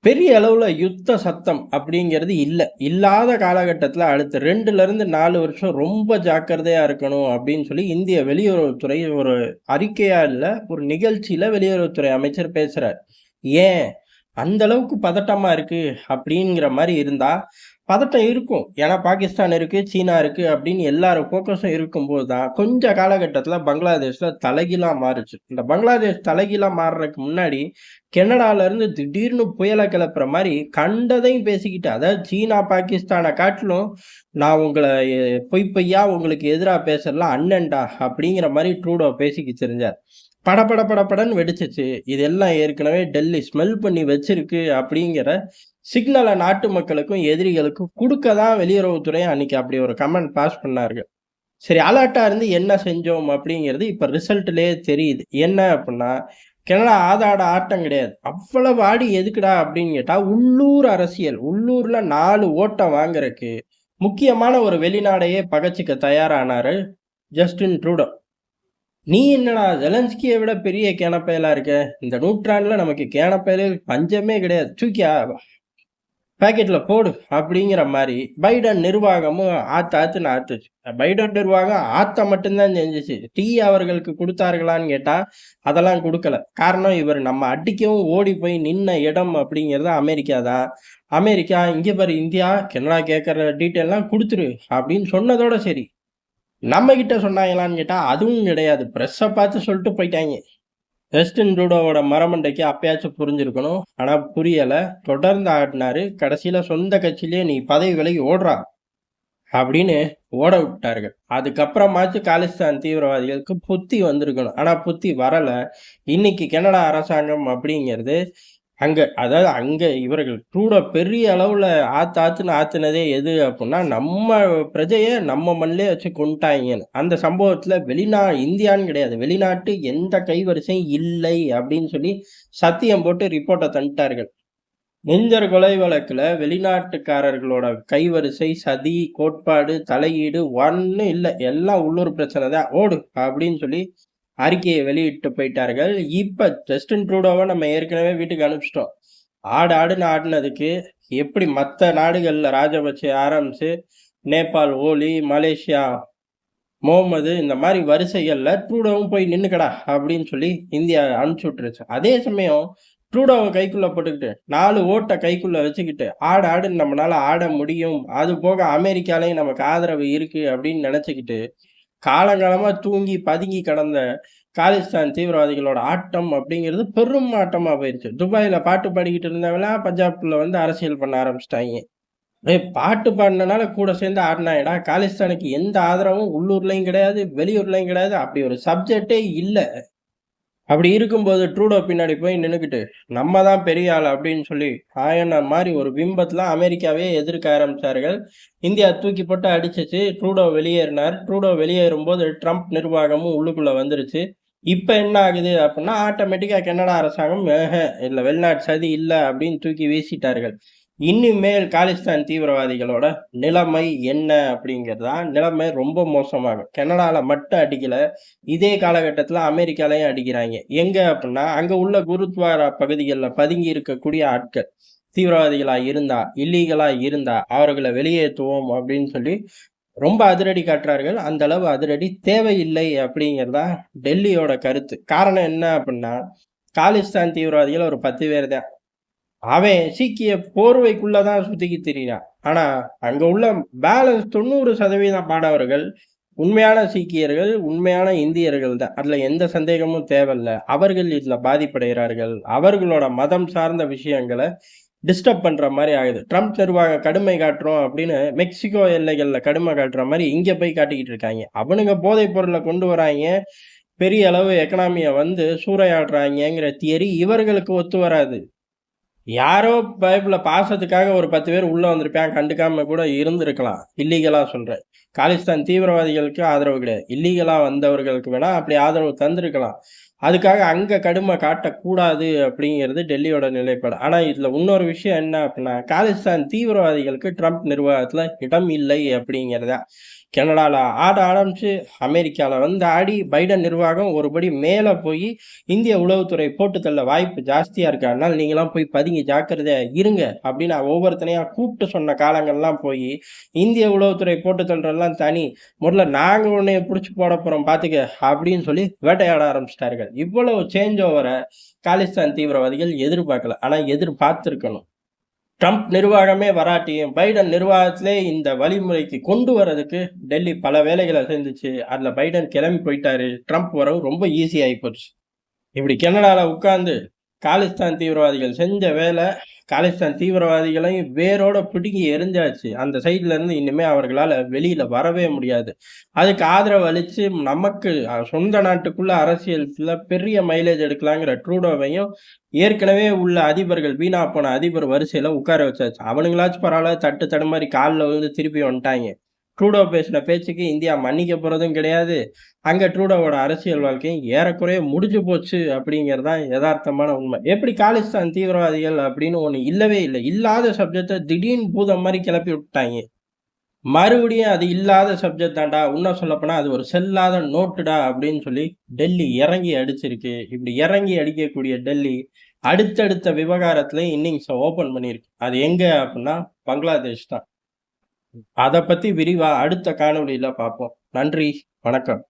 பெரிய அளவுல யுத்த சத்தம் அப்படிங்கிறது இல்ல. இல்லாத காலகட்டத்தில அடுத்த 2லிருந்து 4 வருஷம் ரொம்ப ஜாக்கிரதையா இருக்கணும் அப்படின்னு சொல்லி இந்திய வெளியுறவுத்துறை ஒரு அறிக்கையா இல்ல, ஒரு நிகழ்ச்சியில வெளியுறவுத்துறை அமைச்சர் பேசுறார். ஏன்? அந்த அளவுக்கு பதட்டமா இருக்கு அப்படிங்கிற மாரி இருந்தா, பதட்டம் இருக்கும். ஏன்னா பாகிஸ்தான் இருக்கு, சீனா இருக்கு அப்படின்னு எல்லார் ஃபோக்கஸும் இருக்கும்போது தான், கொஞ்ச காலகட்டத்தில பங்களாதேஷ்ல தலைகீழா மாறுச்சு. இந்த பங்களாதேஷ் தலைகீழா மாறுறதுக்கு முன்னாடி, கனடாலருந்து திடீர்னு புயல கிளப்புற மாரி கண்டதையும் பேசிக்கிட்டு, அதாவது சீனா, பாகிஸ்தான காட்டிலும் நான் உங்கள பொய் பொய்யா உங்களுக்கு எதிரா பேசுறதுலாம் அண்ணன்டா அப்படிங்கிற மாரி ட்ரூடோ பேசிக்கிட்டு திரிஞ்சார். படபட படபடன்னு வெடிச்சுச்சு. இதெல்லாம் ஏற்கனவே டெல்லி ஸ்மெல் பண்ணி வச்சிருக்கு அப்படிங்கிற சிக்னல நாட்டு மக்களுக்கும், எதிரிகளுக்கும் குடுக்க தான் வெளியுறவுத்துறை அன்னைக்கு அப்படி ஒரு கமெண்ட் பாஸ் பண்ணார்கள். சரி அலர்ட்டா இருந்து என்ன செஞ்சோம் அப்படிங்கிறது இப்ப ரிசல்ட்லயே தெரியுது. என்ன அப்டின்னா, கனடா ஆதாட ஆட்டம் கிடையாது. அவ்வளவு ஆடி எதுக்குடா அப்படின்னு கேட்டா, உள்ளூர் அரசியல். உள்ளூர்ல 4 ஓட்ட வாங்குறக்கு முக்கியமான ஒரு வெளிநாடையே பகச்சுக்க தயாரானாரு ஜஸ்டின் ட்ரூடோ. நீ என்னடா ஜெலன்ஸ்கிய விட பெரிய கேனப்பயலா இருக்க? இந்த நூற்றாண்டுல நமக்கு கேனப்பயலுக்கு பஞ்சமே கிடையாது. தூக்கி பாக்கெட்ல போடு அப்படிங்கிற மாரி பைடன் நிர்வாகமும் ஆத்துன்னு ஆத்துச்சு. பைடன் நிர்வாகம் ஆத்த மட்டும் தான் செஞ்சுச்சு. டீ அவர்களுக்கு குடுத்தார்களான்னு கேட்டா, அதெல்லாம் குடுக்கல. காரணம் இவர் நம்ம அடிக்கவும் ஓடி போய் நின்ன இடம் அப்படிங்கிறது அமெரிக்கா தான். அமெரிக்கா, "இங்க பாரு இந்தியா, கனடா கேட்கற டீட்டெயில்லாம் குடுத்துரு" அப்படின்னு சொன்னதோட சரி. நம்மகிட்ட சொன்னாங்களான்னு கேட்டா, அதுவும் கிடையாது. பிரஸ்ஸ பார்த்து சொல்லிட்டு போயிட்டாய்ங்க. ஜஸ்டின் ட்ரூடோவோட மரமண்டைக்கு அப்பயாச்சும் புரிஞ்சிருக்கணும். ஆனா புரியல. தொடர்ந்து ஆடினாரு. கடைசியில சொந்த கட்சியிலேயே "நீ பதவி விலகி ஓடுறா" அப்படின்னு ஓட விட்டார்கள். அதுக்கப்புறமாச்சும் காலிஸ்தான் தீவிரவாதிகளுக்கு புத்தி வந்திருக்கணும். ஆனா புத்தி வரல. இன்னைக்கு கனடா அரசாங்கம் அப்படிங்கிறது அதாவது அங்க இவர்கள் ட்ரூடோ பெரிய அளவுல ஆத்துன்னு ஆத்துனதே எது அப்புட்ன்னா, நம்ம பிரஜைய நம்ம மண்லயே வச்சு கொன்னுட்டாய்ங்கன்னு. அந்த சம்பவத்துல இந்தியான்னு கிடையாது. வெளிநாட்டு எந்த கைவரிசையும் இல்லை அப்படின்னு சொல்லி சத்தியம் போட்டு ரிப்போர்ட்ட தந்துட்டார்கள். நெஞ்சர் கொலை வழக்குல வெளிநாட்டுக்காரர்களோட கைவரிசை, சதி, கோட்பாடு, தலையீடு ஒண்ணும் இல்ல. எல்லாம் உள்ளூர் பிரச்சனை தான். ஓடு அப்படின்னு சொல்லி அறிக்கையை வெளியிட்டு போயிட்டார்கள். இப்ப ஜஸ்டின் ட்ரூடோவ நம்ம ஏற்கனவே வீட்டுக்கு அனுப்பிச்சிட்டோம். ஆடுன்னு ஆடுனதுக்கு எப்படி மத்த நாடுகள்ல ராஜபக்சே ஆரம்பிச்சு, நேபாள் ஓலி, மலேசியா முகமது இந்த மாரி வரிசைகள்ல ட்ரூடோவும் போய் நின்னுக்கடா அப்படின்னு சொல்லி இந்தியா அனுப்பிச்சு விட்டுருச்சு. அதே சமயம் ட்ரூடோவ கைக்குள்ள போட்டுக்கிட்டு 4 ஓட்ட கைக்குள்ள வச்சுக்கிட்டு ஆடுன்னு நம்மனால ஆட முடியும். அது போக அமெரிக்காலயும் நமக்கு ஆதரவு இருக்கு அப்படின்னு நினைச்சுக்கிட்டு காலங்காலமா தூங்கி பதுங்கி கிடந்த காலிஸ்தான் தீவிரவாதிகளோட ஆட்டம் அப்படிங்கிறது பெரும் ஆட்டமா போயிருச்சு. துபாயில பாட்டு பாடிக்கிட்டு இருந்தவன்லாம் பஞ்சாப்ல வந்து அரசியல் பண்ண ஆரம்பிச்சுட்டாய்ங்க. பாட்டு பாடுனனால கூட சேர்ந்து ஆடுனாயேடா! காலிஸ்தானுக்கு எந்த ஆதரவும் உள்ளூர்லயும் கிடையாது, வெளியூர்லயும் கிடையாது. அப்படி ஒரு சப்ஜெக்ட்டே இல்ல. அப்படி இருக்கும்போது ட்ரூடோ பின்னாடி போய் நின்னுக்கிட்டு, நம்ம தான் பெரிய ஆள் அப்படின்னு சொல்லி, ஆயன மாரி ஒரு பிம்பத்துல அமெரிக்காவே எதிர்க்க ஆரம்பிச்சார்கள். இந்தியா தூக்கி போட்டு அடிச்சுச்சு. ட்ரூடோ வெளியேறினார். ட்ரூடோ வெளியேறும்போது ட்ரம்ப் நிர்வாகமும் உள்ளுக்குள்ள வந்துருச்சு. இப்ப என்ன ஆகுது அப்படின்னா, ஆட்டோமேட்டிக்கா கனடா அரசாங்கம், இல்ல வெளிநாட்டு சதி இல்ல அப்படின்னு தூக்கி வீசிட்டார்கள். இனிமேல் காலிஸ்தான் தீவிரவாதிகளோட நிலைமை என்ன அப்படிங்கிறது நிலைமை ரொம்ப மோசமாகும். கனடால மட்டும் அடிக்கல. இதே காலகட்டத்துல அமெரிக்காலயும் அடிக்கிறாய்ங்க. எங்க அப்படின்னா, அங்க உள்ள குருத்வாரா பகுதிகள்ல பதுங்கி இருக்கக்கூடிய ஆட்கள். தீவிரவாதிகளா இருந்தா, இல்லீகலா இருந்தா, அவர்கள வெளியேத்துவோம் அப்படின்னு சொல்லி ரொம்ப அதிரடி காட்டுறார்கள். அந்த அளவு அதிரடி தேவையில்லை அப்படிங்கிறது தான் டெல்லியோட கருத்து. காரணம் என்ன அப்படின்னா, காலிஸ்தான் தீவிரவாதிகள் ஒரு 10 பேர் தான். அவன் சீக்கிய போர்வைக்குள்ள தான் சுத்திக்கிட்டு திரியிறான். ஆனா, அங்க உள்ள பேலன்ஸ் 90% மாணவர்கள் உண்மையான சீக்கியர்கள், உண்மையான இந்தியர்கள் தான். அதுல எந்த சந்தேகமும் தேவையில்ல. அவர்கள் இதுல பாதிப்படைகிறார்கள். அவர்களோட மதம் சார்ந்த விஷயங்கள டிஸ்டர்ப் பண்ற மாரி ஆகுது. ட்ரம்ப் நிர்வாகம் கடுமை காட்டுறோம் அப்படின்னு மெக்சிகோ எல்லைகள்ல கடுமை காட்டுற மாரி இங்க போய் காட்டிக்கிட்டு இருக்காய்ங்க. அவனுங்க போதைப் பொருள கொண்டு வராய்ங்க. பெரிய அளவு எக்கனாமிய வந்து சூறையாடுறாய்ங்கங்கிற தியரி இவர்களுக்கு ஒத்து வராது. யாரோ பைப்ல பாசத்துக்காக ஒரு 10 பேர் உள்ள வந்திருப்பான். கண்டுக்காம கூட இருந்திருக்கலாம். இல்லீகலா சொல்றேன். காலிஸ்தான் தீவிரவாதிகளுக்கு ஆதரவு கிடையாது. இல்லீகலா வந்தவர்களுக்கு வேணா அப்படி ஆதரவு தந்திருக்கலாம். அதுக்காக அங்க கடுமை காட்டக்கூடாது அப்படிங்கிறது டெல்லியோட நிலைப்பாடு. ஆனா இதுல இன்னொரு விஷயம் என்ன அப்படின்னா, காலிஸ்தான் தீவிரவாதிகளுக்கு ட்ரம்ப் நிர்வாகத்துல இடம் இல்லை அப்படிங்கிறது தான். கனடால ஆட ஆரம்பிச்சு, அமெரிக்கால வந்து ஆடி, பைடன் நிர்வாகம் ஒருபடி மேல போயி, இந்திய உளவுத்துறை போட்டு தள்ள வாய்ப்பு ஜாஸ்தியா இருக்கு. அதனால நீங்கலாம் போய் பதுங்கி ஜாக்கிரதையா இருங்க அப்படின்னு ஒவ்வொருத்தனையா கூப்பிட்டு சொன்ன காலங்கள்லாம் போயி, இந்திய உளவுத்துறை போட்டு தள்ளுறதெல்லாம் தனி. முதல்ல நாங்க உன்னைய புடிச்சு போடப் போறோம் பாத்துக்க அப்படின்னு சொல்லி வேட்டையாட ஆரம்பிச்சுட்டார்கள். இவ்வளவு சேஞ்ச் ஓவர காலிஸ்தான் தீவிரவாதிகள் எதிர்பார்க்கல. ஆனா எதிர்பார்த்திருக்கணும். ட்ரம்ப் நிர்வாகமே வராட்டியும், பைடன் நிர்வாகத்திலே இந்த வழிமுறைக்கு கொண்டு வரதுக்கு டெல்லி பல வேலைகள செஞ்சுச்சு. அதுல பைடன் கிளம்பி போயிட்டாரு. ட்ரம்ப் வரவு ரொம்ப ஈஸி ஆயிப்போச்சு. இப்படி கனடால உட்கார்ந்து காலிஸ்தான் தீவிரவாதிகள் செஞ்ச வேலை, காலிஸ்தான் தீவிரவாதிகளையும் வேரோட பிடுங்கி எறிஞ்சாச்சு. அந்த சைட்ல இருந்து இனிமே அவர்களால வெளியில வரவே முடியாது. அதுக்கு ஆதரவு அளிச்சு நமக்கு சொந்த நாட்டுக்குள்ள அரசியல்ல பெரிய மைலேஜ் எடுக்கலாங்கிற ட்ரூடோவையும் ஏற்கனவே உள்ள அதிபர்கள் வீணா போன அதிபர் வரிசையில உட்கார வச்சாச்சு. அவனுங்களாச்சும் பரவாயில்ல தட்டு தடுமாறி கால்ல விழுந்து திருப்பி வந்துட்டாங்க. ட்ரூடோ பேசின பேச்சுக்கு இந்தியா மன்னிக்க போறதும் கிடையாது. அங்க ட்ரூடோவோட அரசியல் வாழ்க்கையும் ஏறக்குறைய முடிஞ்சு போச்சு அப்படிங்கிறது தான் எதார்த்தமான உண்மை. எப்படி காலிஸ்தான் தீவிரவாதிகள் அப்படின்னு ஒண்ணு இல்லவே இல்ல. இல்லாத சப்ஜெக்ட்ட திடீர்னு பூதம் மாரி கிளப்பி விட்டுட்டாங்க. மறுபடியும் அது இல்லாத சப்ஜெக்ட் தான்டா. இன்னும் சொல்லப்போனா அது ஒரு செல்லாத நோட்டுடா அப்படின்னு சொல்லி டெல்லி இறங்கி அடிச்சிருக்கு. இப்படி இறங்கி அடிக்கக்கூடிய டெல்லி அடுத்தடுத்த விவகாரத்துல இன்னிங்ஸ ஓப்பன் பண்ணியிருக்கு. அது எங்க அப்படின்னா பங்களாதேஷ் தான். அத பத்தி விரிவா அடுத்த காணொளியில பார்ப்போம். நன்றி, வணக்கம்.